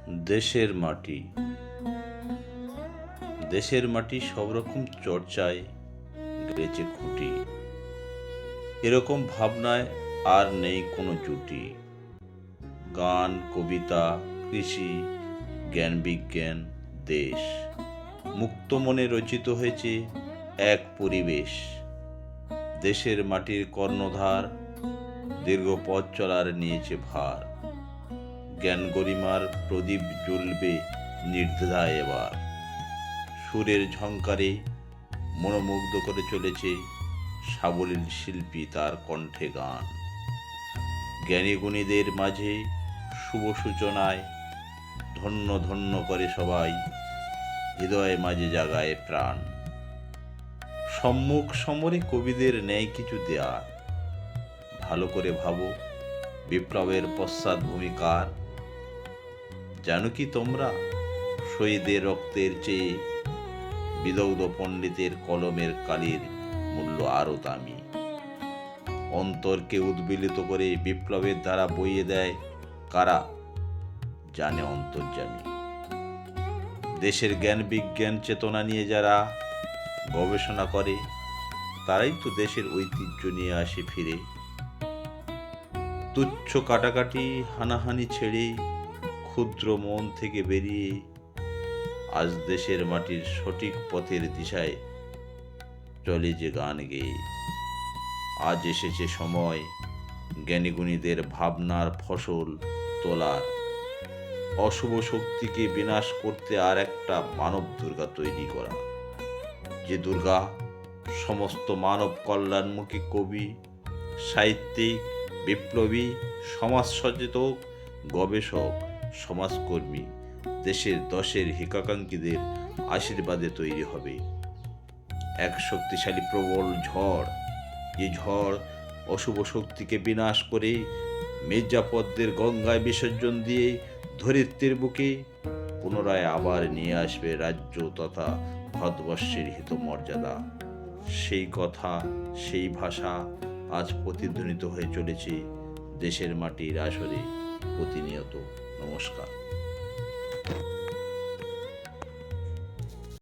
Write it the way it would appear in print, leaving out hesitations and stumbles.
দেশের মাটি। দেশের মাটি সব রকম চর্চায় গেড়েছে খুঁটি। এরকম ভাবনায় আর নেই কোনো জুটি। গান, কবিতা, কৃষি, জ্ঞান বিজ্ঞান, দেশ মুক্ত মনে রচিত হয়েছে এক পরিবেশ। দেশের মাটির কর্ণধার দীর্ঘ পথ চলার নিয়েছে ভার। জ্ঞান গরিমার প্রদীপ জ্বলবে নির্দ্বিধায় এবার। সুরের ঝংকারে মনোমুগ্ধ করে চলেছে সাবলীল শিল্পী তার কণ্ঠে গান। জ্ঞানী গুণীদের মাঝে শুভ সূচনায় ধন্য ধন্য করে সবাই, হৃদয়ে মাঝে জাগায় প্রাণ। সম্মুখ সমরে কবিদের নেই কিছু দেয়ার। ভালো করে ভাবো, বিপ্লবের পশ্চাৎভূমি কার? জানো কি তোমরা, শহীদের রক্তের চেয়ে বিদগ্ধ পণ্ডিতের কলমের কালির মূল্য আরও দামি। অন্তরকে উদ্বেলিত করে বিপ্লবের দ্বারা বইয়ে দেয় কারা? জানে অন্তর্যামী। দেশের জ্ঞান বিজ্ঞান চেতনা নিয়ে যারা গবেষণা করে, তারাই তো দেশের ঐতিহ্য নিয়ে আসে ফিরে। তুচ্ছ কাটাকাটি হানাহানি ছেড়ে ক্ষুদ্র মন থেকে বেরিয়ে আজ দেশের মাটির সঠিক পথের দিশায় চলে যে গান গেয়ে। আজ এসেছে সময় জ্ঞানীগুণীদের ভাবনার ফসল তোলার, অশুভ শক্তিকে বিনাশ করতে আর একটা মানব দুর্গা তৈরি করা। যে দুর্গা সমস্ত মানব কল্যাণমুখী কবি, সাহিত্যিক, বিপ্লবী, সমাজ সচেতক, গবেষক, সমাজকর্মী, দেশের দশের হিতাকাঙ্ক্ষীদের আশীর্বাদে তৈরি হবে এক শক্তিশালী প্রবল ঝড়। যে ঝড় অশুভ শক্তিকে বিনাশ করে মির্জাপদদের গঙ্গায় বিসর্জন দিয়ে ধরিত্রীর বুকে পুনরায় আবার নিয়ে আসবে রাজ্য তথা ভারতবর্ষের হিতমর্যাদা। সেই কথা, সেই ভাষা আজ প্রতিধ্বনিত হয়ে চলেছে দেশের মাটির আসরে প্রতিনিয়ত। নমস্কার।